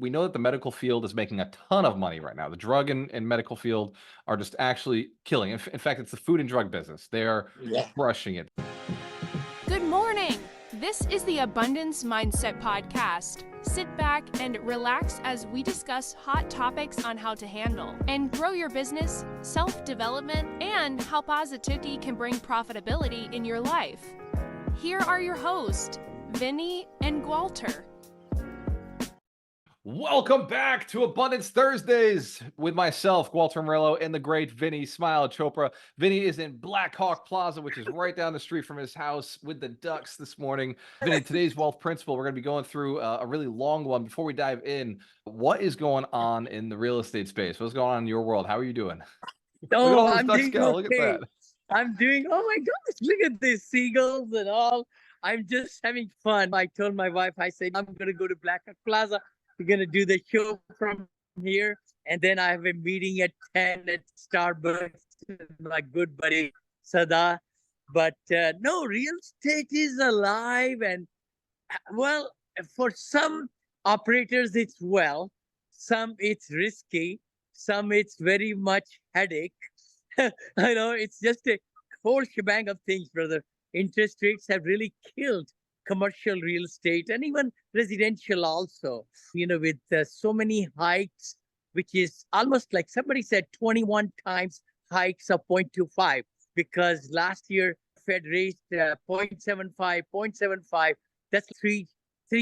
we know that the medical field is making a ton of money right now. The drug and medical field are just actually killing. In fact, it's the food and drug business. They are Yeah. crushing it. Good morning. This is the Abundance Mindset Podcast. Sit back and relax as we discuss hot topics on how to handle and grow your business, self-development, and how positivity can bring profitability in your life. Here are your hosts, Vinney and Gualter. Welcome back to Abundance Thursdays with myself, Gualter, and the great Vinney Chopra. Vinney is in Black Hawk Plaza, which is right down the street from his house with the ducks this morning. Vinney, today's wealth principle, we're going to be going through a really long one. Before we dive in, what is going on in the real estate space? What's going on in your world? How are you doing? Look at Oh, all those I'm ducks doing go. Look at okay. that. I'm doing, oh my gosh, look at these seagulls and all. I'm just having fun. I told my wife, I said, I'm going to go to Black Hawk Plaza. We're going to do the show from here. And then I have a meeting at 10 at Starbucks with my good buddy, Sada. But no, real estate is alive. And well, for some operators, some it's risky, some it's very much headache. I know it's just a whole shebang of things, brother. Interest rates have really killed commercial real estate and even residential also, with so many hikes, which is almost like somebody said 21 times hikes of 0.25, because last year Fed raised 0.75. That's three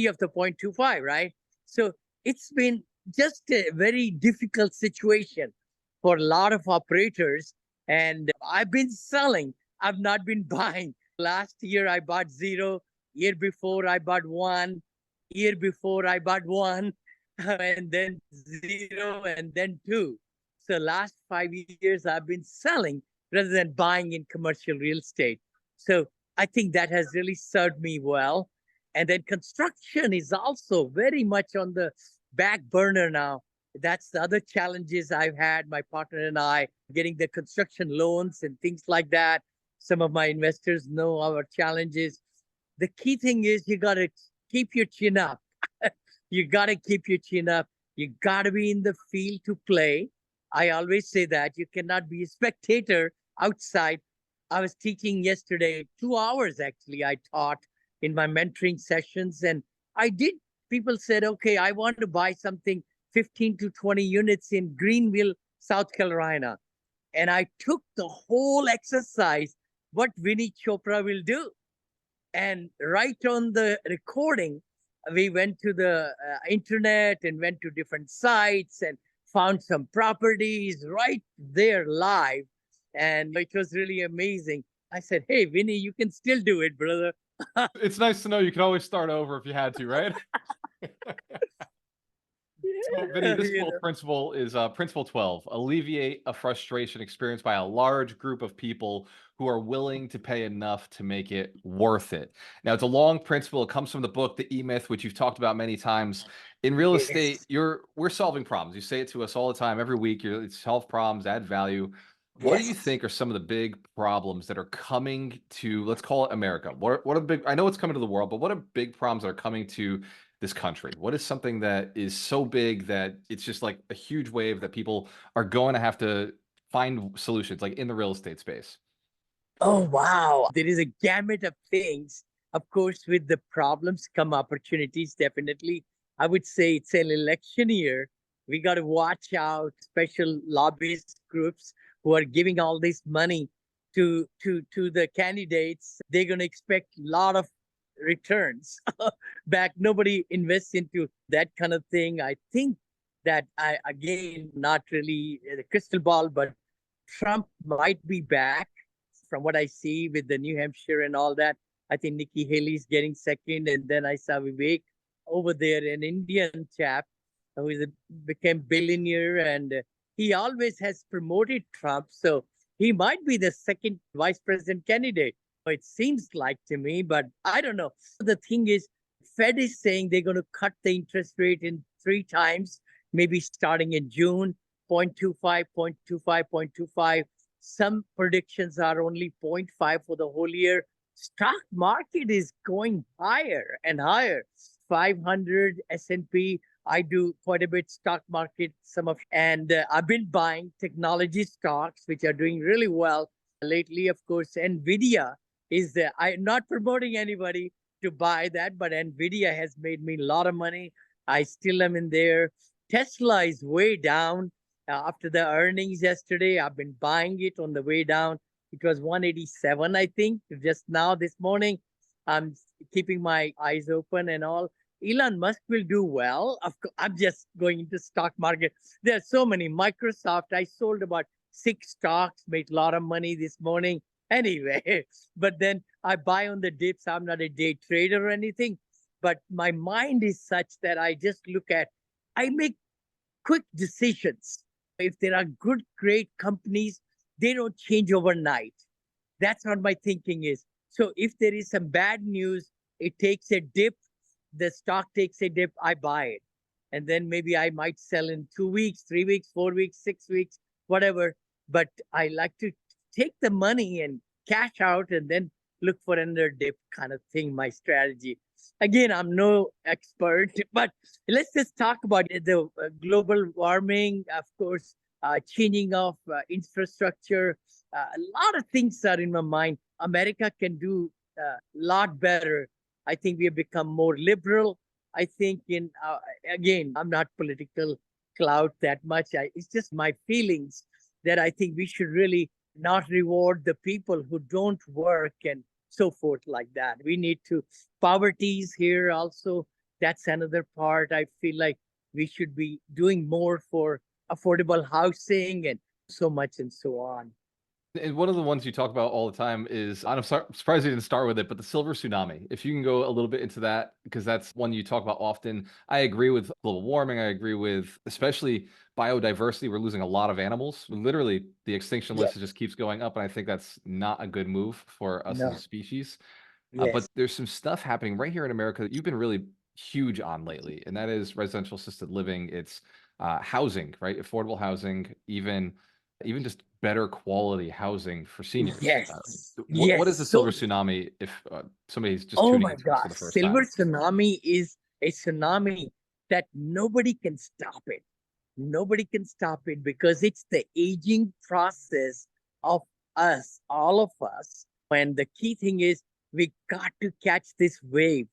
of the 0.25, right? So it's been just a very difficult situation for a lot of operators. And I've been selling. I've not been buying. Last year, I bought 0. Year before, I bought 1. Year before, I bought 1. And then 0, and then 2. So last 5 years, I've been selling rather than buying in commercial real estate. So I think that has really served me well. And then construction is also very much on the back burner now. That's the other challenges I've had, my partner and I, getting the construction loans and things like that. Some of my investors know our challenges. The key thing is you got to keep your chin up. You got to keep your chin up. You got to be in the field to play. I always say that. You cannot be a spectator outside. I was teaching yesterday, 2 hours actually, I taught in my mentoring sessions. And people said, okay, I want to buy something 15 to 20 units in Greenville, South Carolina. And I took the whole exercise, what Vinney Chopra will do. And right on the recording, we went to the internet and went to different sites and found some properties right there live. And it was really amazing. I said, hey, Vinney, you can still do it, brother. It's nice to know you can always start over if you had to, right? So, Vinney, this whole principle is principle 12. Alleviate a frustration experienced by a large group of people who are willing to pay enough to make it worth it. Now, it's a long principle. It comes from the book, The E-Myth, which you've talked about many times. In real estate, we're solving problems. You say it to us all the time, every week. You solve problems, add value. What do you think are some of the big problems that are coming to, let's call it America? What are the big, I know it's coming to the world, but what are big problems that are coming to this country? What is something that is so big that it's just like a huge wave that people are going to have to find solutions, like in the real estate space? Oh, wow. There is a gamut of things. Of course, with the problems come opportunities, definitely. I would say it's an election year. We got to watch out special lobbyist groups who are giving all this money to the candidates. They're going to expect a lot of returns back. Nobody invests into that kind of thing. I think that again, not really the crystal ball, but Trump might be back from what I see with the New Hampshire and all that. I think Nikki Haley's getting second. And then I saw Vivek over there, an Indian chap who became billionaire, and he always has promoted Trump. So he might be the second vice president candidate. It seems like to me, but I don't know. The thing is, Fed is saying they're going to cut the interest rate in 3 times, maybe starting in June, 0.25, 0.25, 0.25. Some predictions are only 0.5 for the whole year. Stock market is going higher and higher. 500 S&P I do quite a bit stock market, and I've been buying technology stocks, which are doing really well lately. Of course, Nvidia is there. I'm not promoting anybody to buy that, but Nvidia has made me a lot of money. I still am in there. Tesla is way down after the earnings yesterday. I've been buying it on the way down. It was 187, I think, just now this morning. I'm keeping my eyes open and all. Elon Musk will do well. Of course, I'm just going into stock market. There are so many. Microsoft, I sold about 6 stocks, made a lot of money this morning. Anyway, but then I buy on the dips. I'm not a day trader or anything, but my mind is such that I make quick decisions. If there are good, great companies, they don't change overnight. That's what my thinking is. So if there is some bad news, it takes a dip, the stock takes a dip, I buy it. And then maybe I might sell in 2 weeks, 3 weeks, 4 weeks, 6 weeks, whatever. But I like to take the money and cash out and then look for another dip kind of thing, my strategy. Again, I'm no expert, but let's just talk about the global warming, of course, changing of infrastructure. A lot of things are in my mind. America can do a lot better. I think we have become more liberal. I think again, I'm not political clout that much. It's just my feelings that I think we should really not reward the people who don't work and so forth like that. We need to, poverty is here also. That's another part. I feel like we should be doing more for affordable housing and so much and so on. And one of the ones you talk about all the time is, I'm surprised you didn't start with it, but the silver tsunami. If you can go a little bit into that, because that's one you talk about often. I agree with global warming. I agree with especially biodiversity. We're losing a lot of animals. Literally, the extinction Yes. list just keeps going up, and I think that's not a good move for us as No. a species. But Yes. there's some stuff happening right here in America that you've been really huge on lately, and that is residential assisted living. It's housing, right? Affordable housing, even just better quality housing for seniors. Yes. What is Yes. the So silver tsunami if somebody's just oh tuning my into us for gosh, the first silver time? tsunami is a tsunami that nobody can stop it. Nobody can stop it because it's the aging process of us, all of us. And the key thing is we got to catch this wave.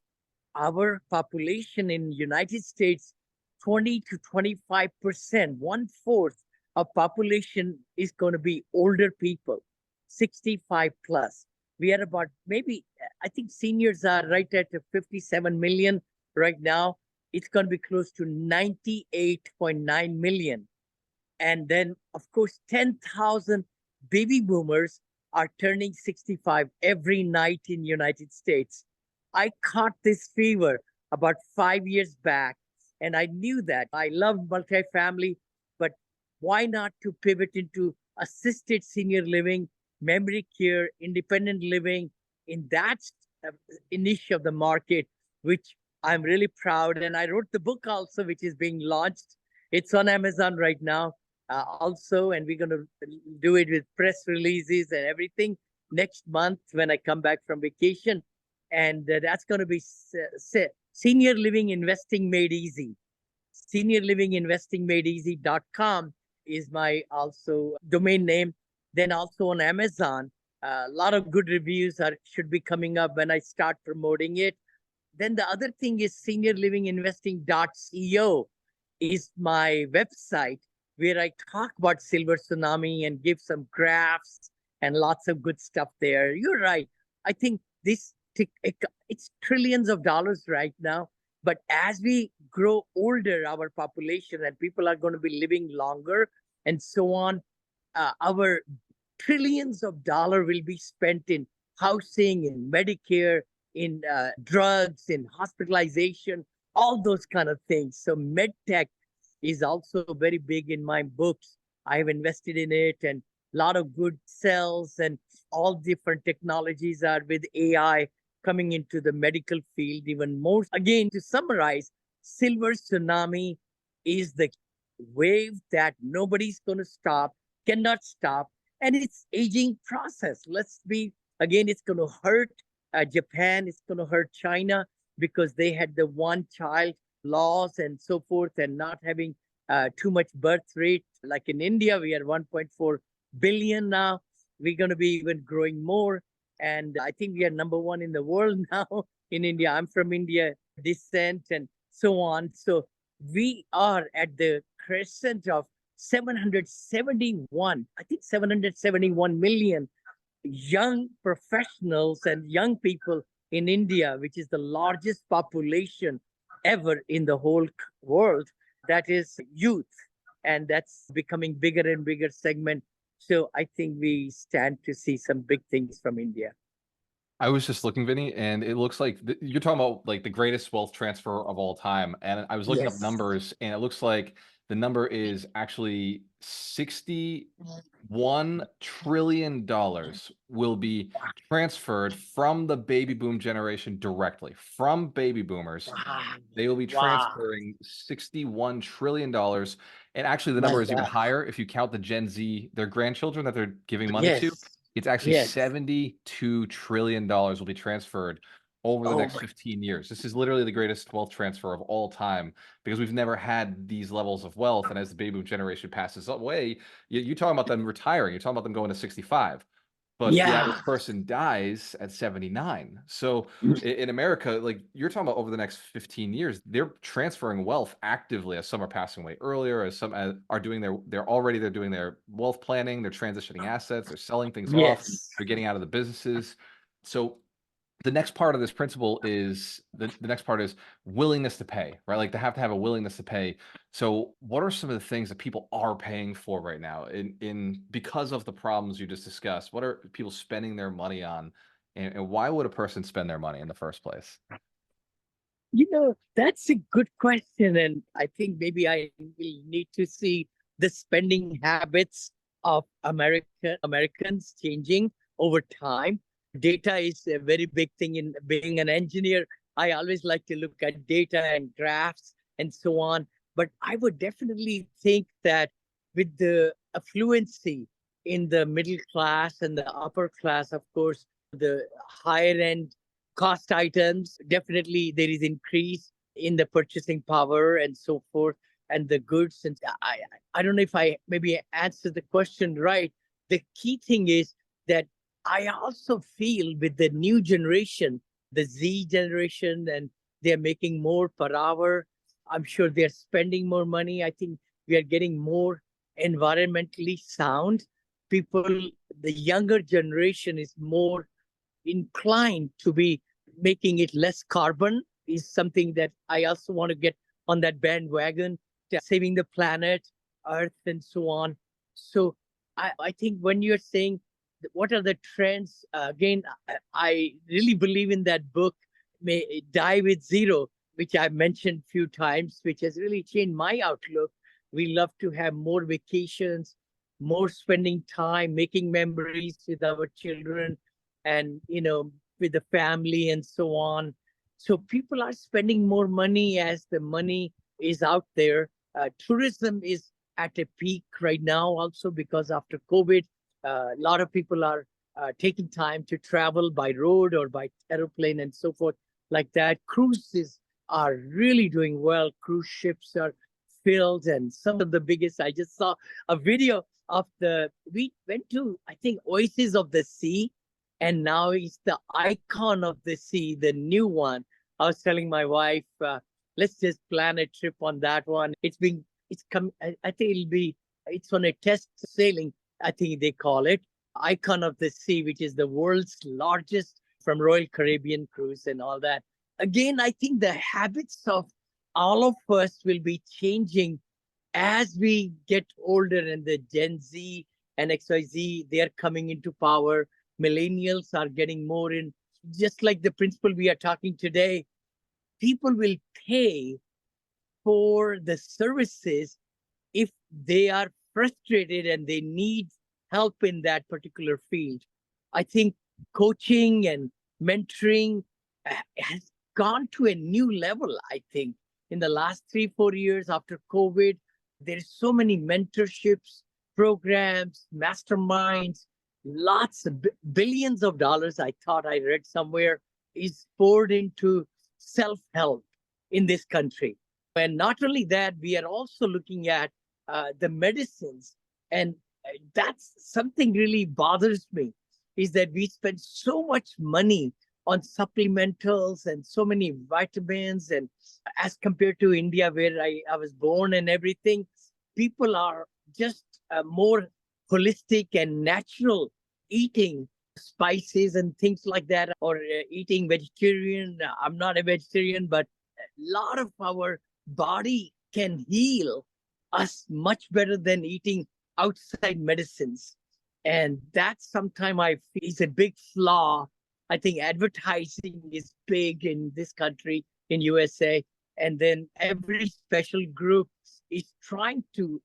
Our population in United States, 20 to 25%, 1/4 of population is going to be older people, 65 plus. We are about maybe, I think seniors are right at 57 million right now. It's going to be close to 98.9 million. And then, of course, 10,000 baby boomers are turning 65 every night in United States. I caught this fever about 5 years back, and I knew that. I love multifamily, but why not to pivot into assisted senior living, memory care, independent living in that uh, niche of the market, which I'm really proud. And I wrote the book also, which is being launched. It's on Amazon right now also, and we're going to do it with press releases and everything next month when I come back from vacation. And that's going to be Senior Living Investing Made Easy. SeniorLivingInvestingMadeEasy.com is my also domain name. Then also on Amazon, a lot of good reviews should be coming up when I start promoting it. Then the other thing is SeniorLivingInvesting.co is my website where I talk about silver tsunami and give some graphs and lots of good stuff there. You're right. I think it's trillions of dollars right now. But as we grow older, our population and people are going to be living longer and so on, our trillions of dollars will be spent in housing, in Medicare, in drugs, in hospitalization, all those kind of things. So medtech is also very big in my books. I have invested in it, and a lot of good cells and all different technologies are with AI coming into the medical field even more. Again, to summarize, silver tsunami is the wave that nobody's going to stop, cannot stop, and it's aging process. Again, it's going to hurt Japan, it's going to hurt China because they had the one child laws and so forth, and not having too much birth rate. Like in India, we are 1.4 billion now. We're going to be even growing more. And I think we are number one in the world now in India. I'm from India descent and so on. So we are at the crescent of 771, I think 771 million young professionals and young people in India, which is the largest population ever in the whole world. That is youth, and that's becoming bigger and bigger segment. So I think we stand to see some big things from India. I was just looking, Vinny, and it looks like you're talking about like the greatest wealth transfer of all time. And I was looking up Yes. numbers, and it looks like the number is actually $61 trillion will be transferred from the baby boom generation directly from baby boomers. Wow. They will be Wow. transferring $61 trillion. And actually, the My number is even God. higher if you count the Gen Z, their grandchildren that they're giving money to. Yes. It's actually Yes. $72 trillion will be transferred over the Oh next my. 15 years. This is literally the greatest wealth transfer of all time because we've never had these levels of wealth. And as the baby boom generation passes away, you're talking about them retiring. You're talking about them going to 65. But the Yeah. average person dies at 79. So in America, like you're talking about over the next 15 years, they're transferring wealth actively as some are passing away earlier, as some are doing they're doing their wealth planning, they're transitioning assets, they're selling things off, Yes. they're getting out of the businesses. So the next part of this principle is the next part is willingness to pay, right? Like they have to have a willingness to pay. So what are some of the things that people are paying for right now in because of the problems you just discussed? What are people spending their money on? And why would a person spend their money in the first place? That's a good question. And I think maybe I will need to see the spending habits of Americans changing over time. Data is a very big thing in being an engineer. I always like to look at data and graphs and so on. But I would definitely think that with the affluency in the middle class and the upper class, of course, the higher end cost items, definitely there is increase in the purchasing power and so forth, and the goods. And I don't know if I maybe answered the question right. The key thing is that I also feel with the new generation, the Z generation, and they're making more per hour. I'm sure they're spending more money. I think we are getting more environmentally sound people. The younger generation is more inclined to be making it less carbon, is something that I also want to get on that bandwagon, saving the planet, Earth, and so on. So I think when you're saying what are the trends, again, I really believe in that book, May Die with Zero, which I've mentioned a few times, which has really changed my outlook. We love to have more vacations, more spending time, making memories with our children, and with the family and so on. So people are spending more money as the money is out there. Tourism is at a peak right now also because after COVID, a lot of people are taking time to travel by road or by aeroplane and so forth like that. Cruises are really doing well. Cruise ships are filled, and some of the biggest. I just saw a video of we went to, I think, Oasis of the Sea, and now it's the Icon of the Sea, the new one. I was telling my wife, let's just plan a trip on that one. I think it's on a test sailing, I think they call it, Icon of the Sea, which is the world's largest from Royal Caribbean cruise and all that. Again, I think the habits of all of us will be changing as we get older, and the Gen Z and XYZ, they're coming into power. Millennials are getting more in. Just like the principle we are talking today, people will pay for the services if they are frustrated and they need help in that particular field. I think coaching and mentoring has gone to a new level, I think, in the last 3-4 years after COVID. There's so many mentorships, programs, masterminds, lots of billions of dollars, I thought I read somewhere, is poured into self-help in this country. And not only that, we are also looking at the medicines. And that's something really bothers me, is that we spend so much money on supplementals and so many vitamins. And as compared to India, where I was born and everything, people are just more holistic and natural eating spices and things like that, or eating vegetarian. I'm not a vegetarian, but a lot of our body can heal us much better than eating outside medicines. And that sometimes I feel is a big flaw. I think advertising is big in this country, in USA. And then every special group is trying to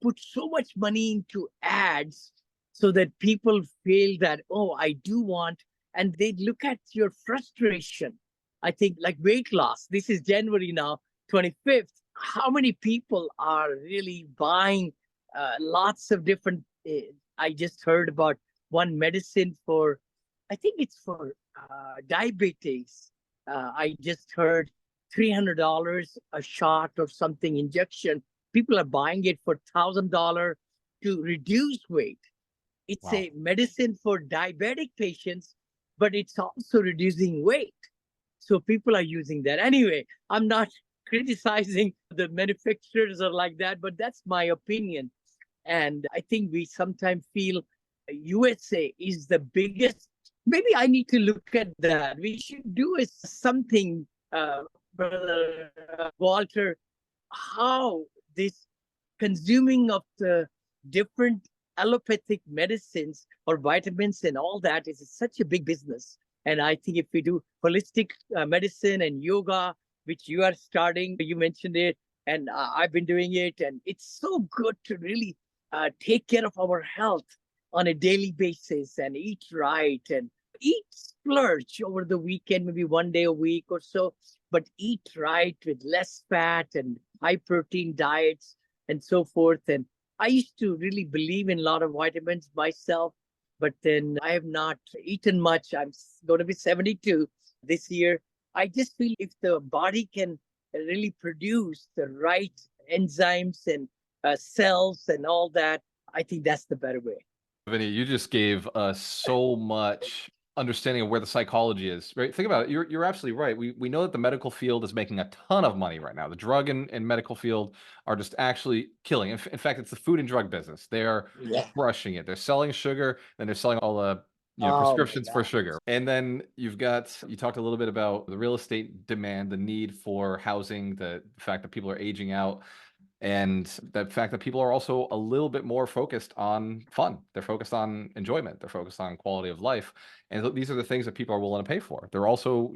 put so much money into ads so that people feel that, oh, I do want, and they look at your frustration. I think like weight loss, this is January now, 25th. How many people are really buying lots of different? I just heard about one medicine for, I think it's for diabetes. I just heard $300 a shot or something injection. People are buying it for $1,000 to reduce weight. It's Wow. a medicine for diabetic patients, but it's also reducing weight. So people are using that. Anyway, I'm not criticizing the manufacturers or like that, but that's my opinion. And I think we sometimes feel USA is the biggest. Maybe I need to look at that. We should do something, Brother Walter, how this consuming of the different allopathic medicines or vitamins and all that is such a big business. And I think if we do holistic medicine and yoga, which you are starting, you mentioned it, and I've been doing it, and it's so good to really take care of our health on a daily basis and eat right and eat splurge over the weekend, maybe one day a week or so, but eat right with less fat and high protein diets and so forth. And I used to really believe in a lot of vitamins myself, but then I have not eaten much. I'm going to be 72 this year. I just feel if the body can really produce the right enzymes and cells and all that, I think that's the better way. Vinny, you just gave us so much understanding of where the psychology is. Right? Think about it. You're absolutely right. We know that the medical field is making a ton of money right now. The drug and medical field are just actually killing. In fact, it's the food and drug business. They are Yeah. crushing it. They're selling sugar, then they're selling all the Oh, prescriptions my for God. sugar. And then you talked a little bit about the real estate demand, the need for housing, the fact that people are aging out. And the fact that people are also a little bit more focused on fun. They're focused on enjoyment. They're focused on quality of life. And these are the things that people are willing to pay for. They're also,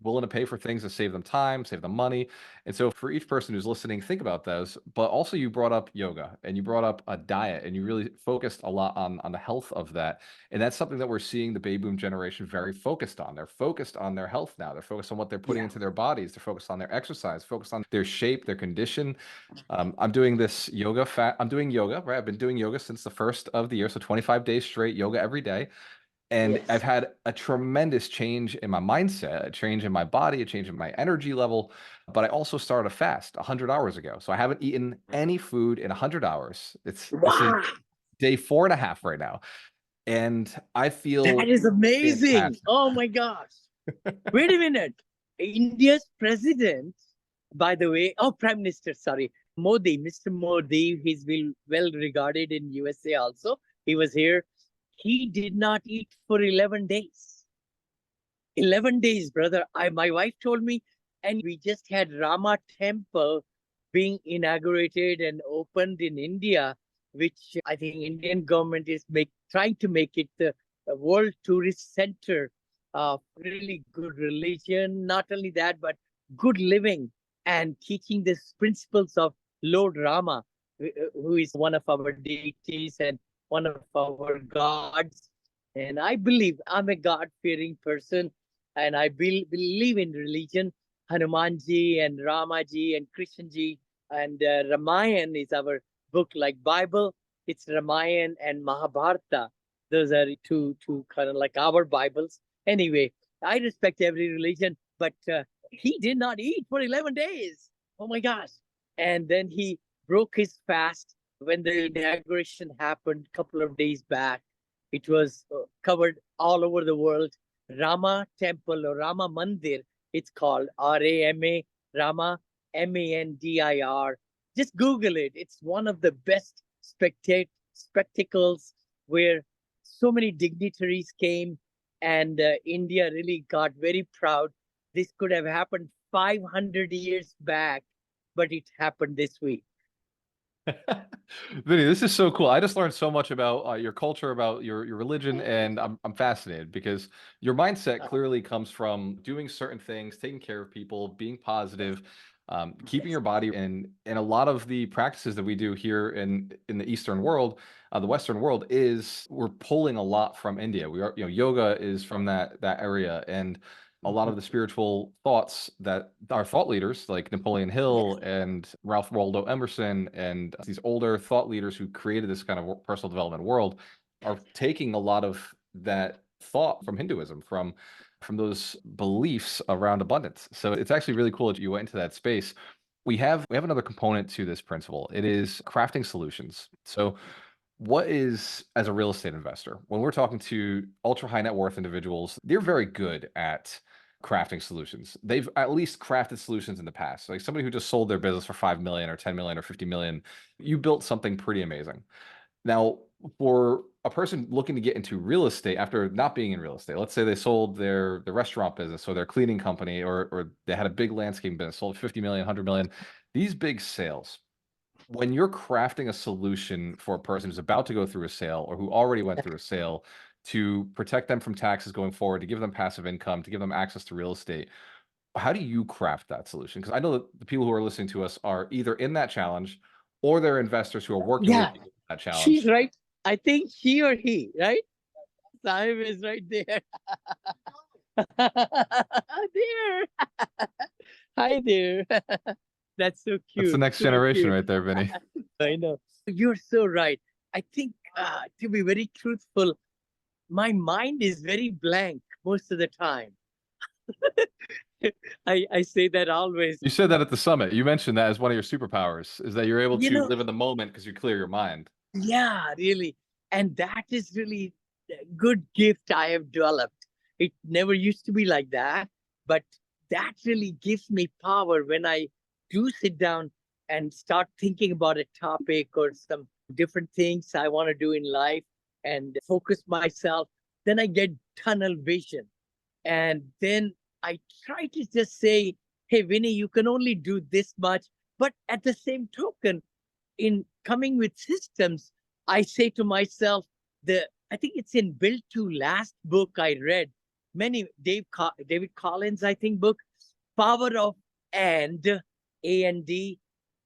willing to pay for things that save them time, save them money. And so for each person who's listening, think about those. But also you brought up yoga and you brought up a diet and you really focused a lot on the health of that. And that's something that we're seeing the baby boom generation very focused on. They're focused on their health now. They're focused on what they're putting Yeah. into their bodies. They're focused on their exercise, focused on their shape, their condition. I'm doing this yoga. I'm doing yoga, right? I've been doing yoga since the first of the year. So 25 days straight, yoga every day. And Yes. I've had a tremendous change in my mindset, a change in my body, a change in my energy level. But I also started a fast 100 hours ago. So I haven't eaten any food in 100 hours. This is Wow. day 4.5 right now. And I feel That is amazing. fantastic. Oh my gosh. Wait a minute. India's president, by the way, Prime Minister, sorry, Modi, Mr. Modi, he's well regarded in USA also. He was here. He did not eat for 11 days. 11 days, brother. My wife told me, and we just had Rama Temple being inaugurated and opened in India, which I think Indian government is trying to make it the world tourist center of really good religion. Not only that, but good living and teaching the principles of Lord Rama, who is one of our deities and one of our gods. And I believe I'm a God-fearing person, and I believe in religion. Hanumanji and Ramaji and Krishnji and Ramayana is our book like Bible. It's Ramayana and Mahabharata. Those are two kind of like our Bibles. Anyway, I respect every religion, but he did not eat for 11 days. Oh my gosh. And then he broke his fast when the inauguration happened a couple of days back. It was covered all over the world. Rama Temple or Rama Mandir, it's called Rama, Rama, Mandir. Just Google it. It's one of the best spectacles where so many dignitaries came, and India really got very proud. This could have happened 500 years back, but it happened this week. Vinny, this is so cool. I just learned so much about your culture, about your religion, and I'm fascinated because your mindset clearly comes from doing certain things, taking care of people, being positive, keeping your body and a lot of the practices that we do here in the Eastern world, the Western world is we're pulling a lot from India. We are, yoga is from that area, and a lot of the spiritual thoughts that our thought leaders like Napoleon Hill and Ralph Waldo Emerson and these older thought leaders who created this kind of personal development world are taking a lot of that thought from Hinduism, from those beliefs around abundance. So it's actually really cool that you went into that space. We have another component to this principle. It is crafting solutions. So what is, as a real estate investor, when we're talking to ultra high net worth individuals, they're very good at crafting solutions. They've at least crafted solutions in the past. Like somebody who just sold their business for 5 million or 10 million or 50 million, you built something pretty amazing. Now, for a person looking to get into real estate after not being in real estate, let's say they sold their restaurant business or their cleaning company, or they had a big landscaping business, sold 50 million, 100 million, these big sales, when you're crafting a solution for a person who's about to go through a sale or who already went through a sale to protect them from taxes going forward, to give them passive income, to give them access to real estate, how do you craft that solution? Because I know that the people who are listening to us are either in that challenge or they're investors who are working with Yeah, you in that she's challenge. right. I think she or he, right? Sahib is right there. There. Hi there. That's so That's the cute. next So generation cute. right there, Vinny. I know. You're so right. I think, to be very truthful, my mind is very blank most of the time. I say that always. You said that at the summit. You mentioned that as one of your superpowers is that you're able You to know, live in the moment because you clear your mind. yeah, really. And that is really a good gift I have developed. It never used to be like that, but that really gives me power when I do sit down and start thinking about a topic or some different things I want to do in life and focus myself. Then I get tunnel vision. And then I try to just say, hey, Vinny, you can only do this much. But at the same token, in coming with systems, I say to myself, I think it's in Built to Last book I read, David Collins, I think, book, Power of and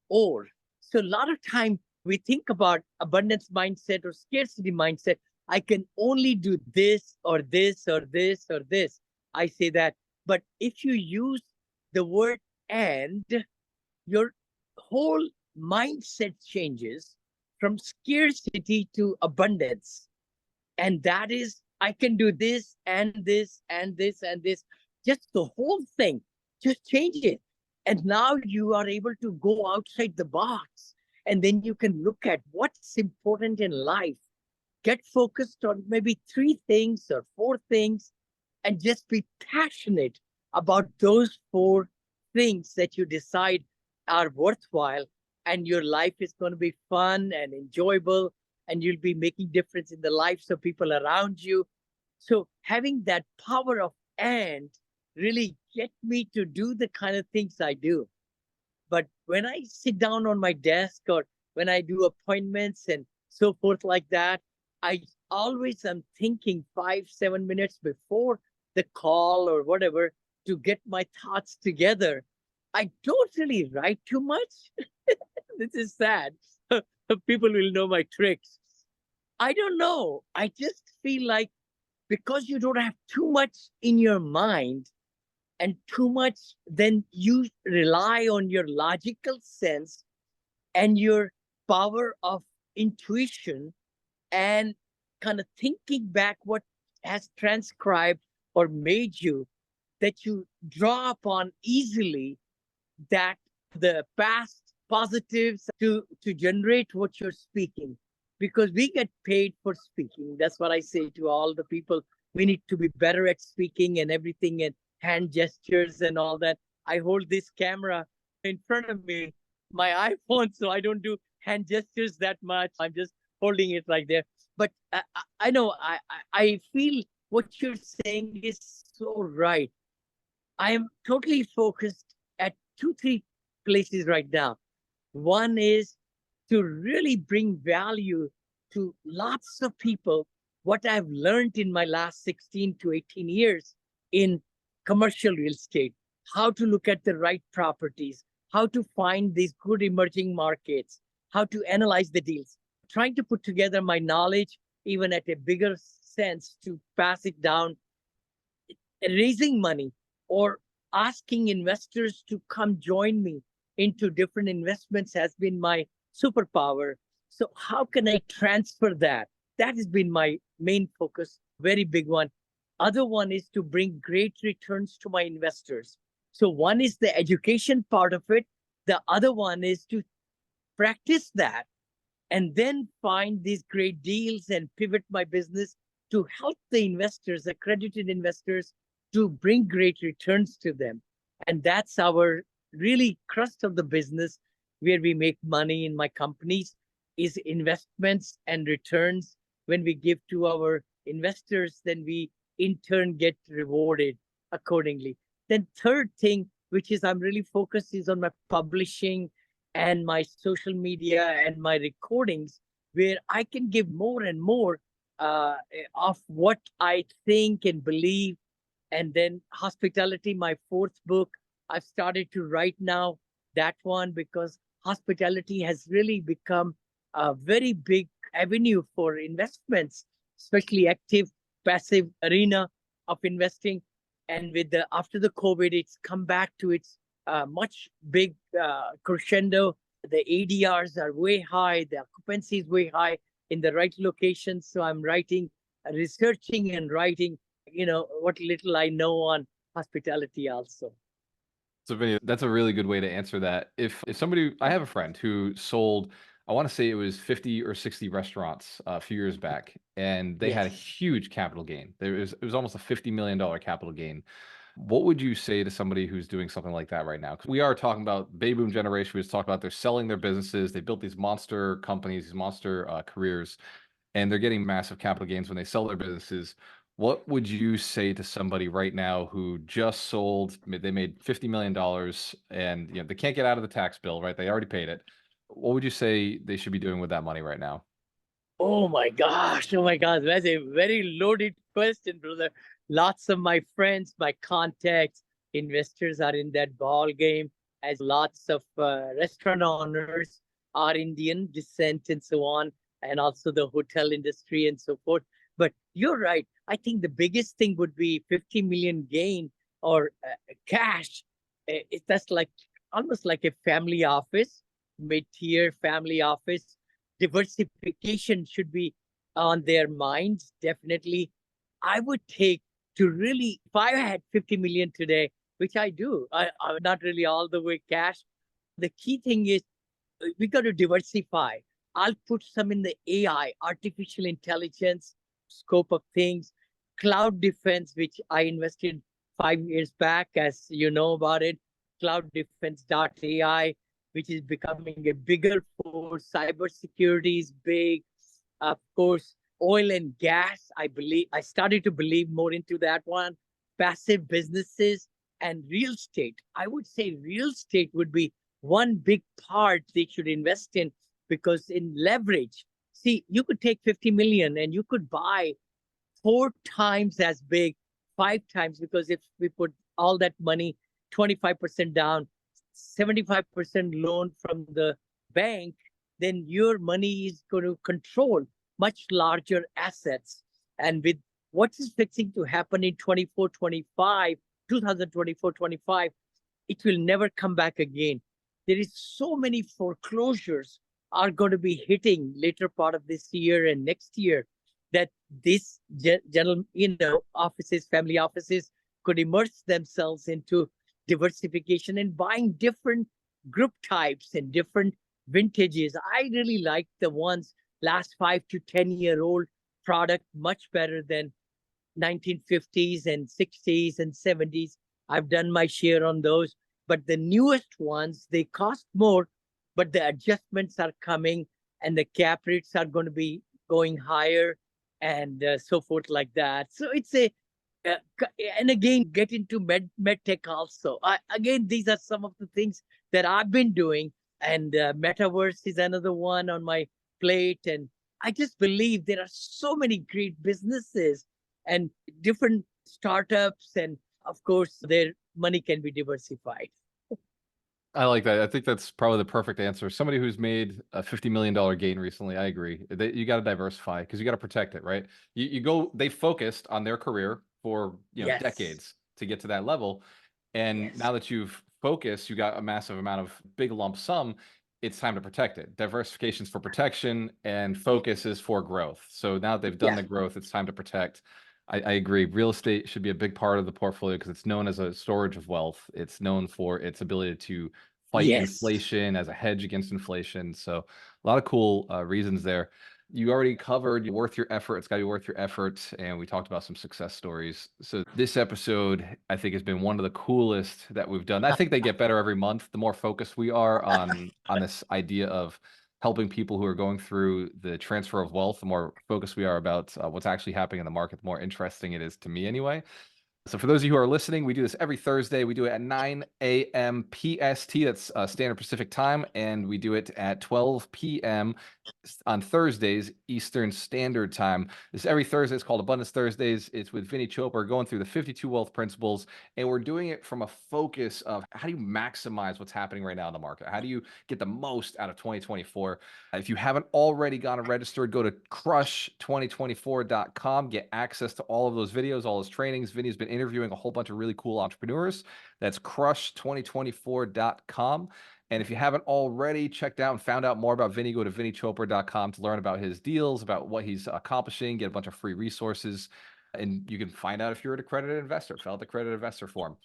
or. So a lot of time we think about abundance mindset or scarcity mindset. I can only do this or this or this or this. I say that. But if you use the word and, your whole mindset changes from scarcity to abundance. And that is, I can do this and this and this and this. Just the whole thing, just change it. And now you are able to go outside the box. And then you can look at what's important in life. Get focused on maybe 3 things or 4 things and just be passionate about those 4 things that you decide are worthwhile, and your life is going to be fun and enjoyable, and you'll be making difference in the lives of people around you. So having that power of and really get me to do the kind of things I do. But when I sit down on my desk or when I do appointments and so forth like that, I always am thinking 5-7 minutes before the call or whatever to get my thoughts together. I don't really write too much. This is sad. People will know my tricks. I don't know. I just feel like because you don't have too much in your mind and too much, then you rely on your logical sense and your power of intuition and kind of thinking back what has transcribed or made you, that you draw upon easily that the past positives to generate what you're speaking, because we get paid for speaking. That's what I say to all the people. We need to be better at speaking and everything, and hand gestures and all that. I hold this camera in front of me, my iPhone, so I don't do hand gestures that much. I'm just holding it right there. But I know I feel what you're saying is so right. I am totally focused at two, three places right now. One is to really bring value to lots of people what I've learned in my last 16 to 18 years in commercial real estate, how to look at the right properties, how to find these good emerging markets, how to analyze the deals, trying to put together my knowledge even at a bigger sense to pass it down, raising money or asking investors to come join me into different investments has been my superpower. So how can I transfer that? That has been my main focus, very big one. Other one is to bring great returns to my investors. So one is the education part of it. The other one is to practice that and then find these great deals and pivot my business to help the investors, accredited investors, to bring great returns to them. And that's our really crust of the business, where we make money in my companies, is investments and returns. When we give to our investors, then we in turn get rewarded accordingly. Then third thing, which is I'm really focused, is on my publishing and my social media and my recordings, where I can give more and more of what I think and believe. And then hospitality, my fourth book, I've started to write now, that one, because hospitality has really become a very big avenue for investments, especially active, passive arena of investing. And with the after the COVID, it's come back to its much big crescendo. The ADRs are way high, the occupancy is way high in the right locations. So I'm writing, researching and writing, what little I know on hospitality also. So Vinny, that's a really good way to answer that. If somebody, I have a friend who sold, I want to say it was 50 or 60 restaurants a few years back, and they had a Yes. huge capital gain. It was almost a $50 million capital gain. What would you say to somebody who's doing something like that right now? 'Cause we are talking about baby boom generation. We just talked about they're selling their businesses. They built these monster companies, these monster careers, and they're getting massive capital gains when they sell their businesses. What would you say to somebody right now who just sold, they made $50 million and they can't get out of the tax bill, right? They already paid it. What would you say they should be doing with that money right now? Oh my gosh. Oh my God. That's a very loaded question, brother. Lots of my friends, my contacts, investors are in that ball game, as lots of restaurant owners are Indian descent and so on, and also the hotel industry and so forth. But you're right. I think the biggest thing would be 50 million gain or cash. That's like almost like a family office, mid-tier family office. Diversification should be on their minds, definitely. I would take to really, if I had 50 million today, which I do, I'm not really all the way cash. The key thing is we got to diversify. I'll put some in the AI, artificial intelligence scope of things, cloud defense, which I invested 5 years back, as you know about it, clouddefense.ai, which is becoming a bigger force. Cybersecurity is big. Of course, oil and gas, I started to believe more into that one. Passive businesses and real estate. I would say real estate would be one big part they should invest in, because in leverage, see, you could take 50 million and you could buy 4 times as big, 5 times, because if we put all that money, 25% down, 75% loan from the bank, then your money is going to control much larger assets. And with what is fixing to happen in 2024-25, it will never come back again. There is so many foreclosures are going to be hitting later part of this year and next year, that this general, offices, family offices could immerse themselves into diversification and buying different group types and different vintages. I really like the ones last 5 to 10 year old product much better than 1950s and 60s and 70s. I've done my share on those. But the newest ones, they cost more, but the adjustments are coming and the cap rates are going to be going higher and so forth like that. So it's uh, and again, get into med tech also. Again, these are some of the things that I've been doing. And metaverse is another one on my plate. And I just believe there are so many great businesses and different startups. And of course, their money can be diversified. I like that. I think that's probably the perfect answer. Somebody who's made a $50 million gain recently, I agree. You got to diversify because you got to protect it, right? They focused on their career for Yes. decades to get to that level. And Yes. now that you've focused, you got a massive amount of big lump sum, it's time to protect it. Diversification's for protection and focus is for growth. So now that they've done Yeah. the growth, it's time to protect. I agree. Real estate should be a big part of the portfolio because it's known as a storage of wealth. It's known for its ability to fight Yes. inflation as a hedge against inflation. So a lot of cool reasons there. You already covered worth your effort. It's got to be worth your effort. And we talked about some success stories. So this episode, I think, has been one of the coolest that we've done. I think they get better every month. The more focused we are on this idea of helping people who are going through the transfer of wealth, the more focused we are about what's actually happening in the market, the more interesting it is to me anyway. So for those of you who are listening, we do this every Thursday. We do it at 9 a.m. PST, that's Standard Pacific Time, and we do it at 12 p.m. on Thursdays, Eastern Standard Time. This every Thursday. It's called Abundance Thursdays. It's with Vinney Chopra going through the 52 wealth principles, and we're doing it from a focus of how do you maximize what's happening right now in the market? How do you get the most out of 2024? If you haven't already gone and registered, go to crush2024.com, get access to all of those videos, all those trainings. Vinny's been interviewing a whole bunch of really cool entrepreneurs. That's crush2024.com. And if you haven't already checked out and found out more about Vinny, go to vinneychopra.com to learn about his deals, about what he's accomplishing, get a bunch of free resources, and you can find out if you're an accredited investor, fill out the accredited investor form.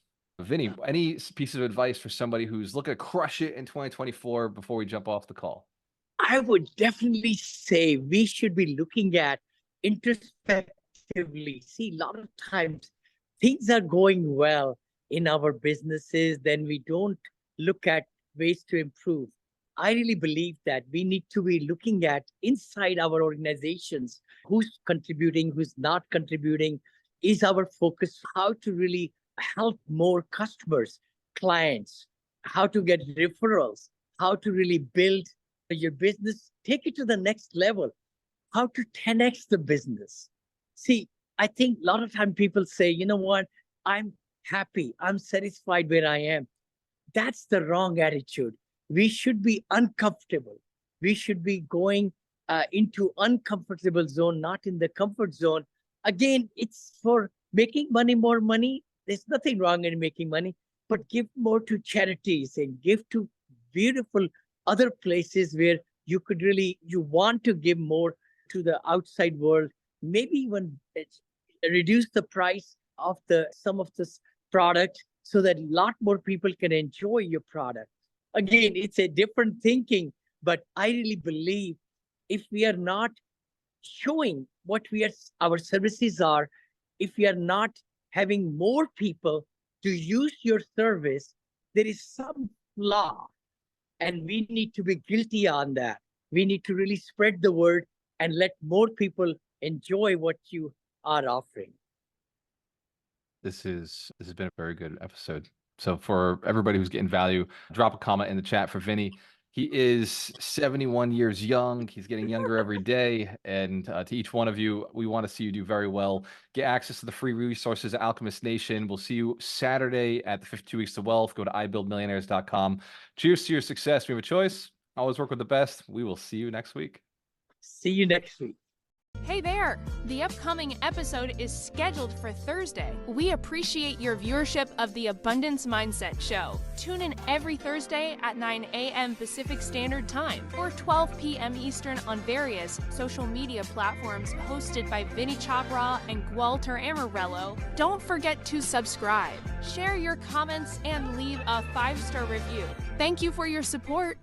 Vinny, any piece of advice for somebody who's looking to crush it in 2024 before we jump off the call? I would definitely say we should be looking at introspectively. See, a lot of times things are going well in our businesses, then we don't look at ways to improve. I really believe that we need to be looking at inside our organizations who's contributing, who's not contributing. Is our focus how to really help more customers, clients, how to get referrals, how to really build your business, take it to the next level, how to 10x the business. See, I think a lot of time people say, you know what, I'm happy, I'm satisfied where I am. That's the wrong attitude. We should be uncomfortable. We should be going into uncomfortable zone, not in the comfort zone. Again, it's for making money, more money. There's nothing wrong in making money, but give more to charities and give to beautiful other places where you could really, you want to give more to the outside world, maybe even reduce the price of some of this product so that a lot more people can enjoy your product. Again, it's a different thinking, but I really believe if we are not showing what our services are, if we are not having more people to use your service, there is some flaw. And we need to be guilty on that. We need to really spread the word and let more people enjoy what you are offering. This has been a very good episode. So for everybody who's getting value, drop a comment in the chat for Vinny. He is 71 years young. He's getting younger every day. And to each one of you, we want to see you do very well. Get access to the free resources at Alchemist Nation. We'll see you Saturday at the 52 Weeks to Wealth. Go to ibuildmillionaires.com. Cheers to your success. We have a choice. Always work with the best. We will see you next week. See you next week. Hey there! The upcoming episode is scheduled for Thursday. We appreciate your viewership of the Abundance Mindset Show. Tune in every Thursday at 9 a.m. Pacific Standard Time or 12 p.m. Eastern on various social media platforms hosted by Vinney Chopra and Gualter Amarello. Don't forget to subscribe, share your comments, and leave a 5-star review. Thank you for your support.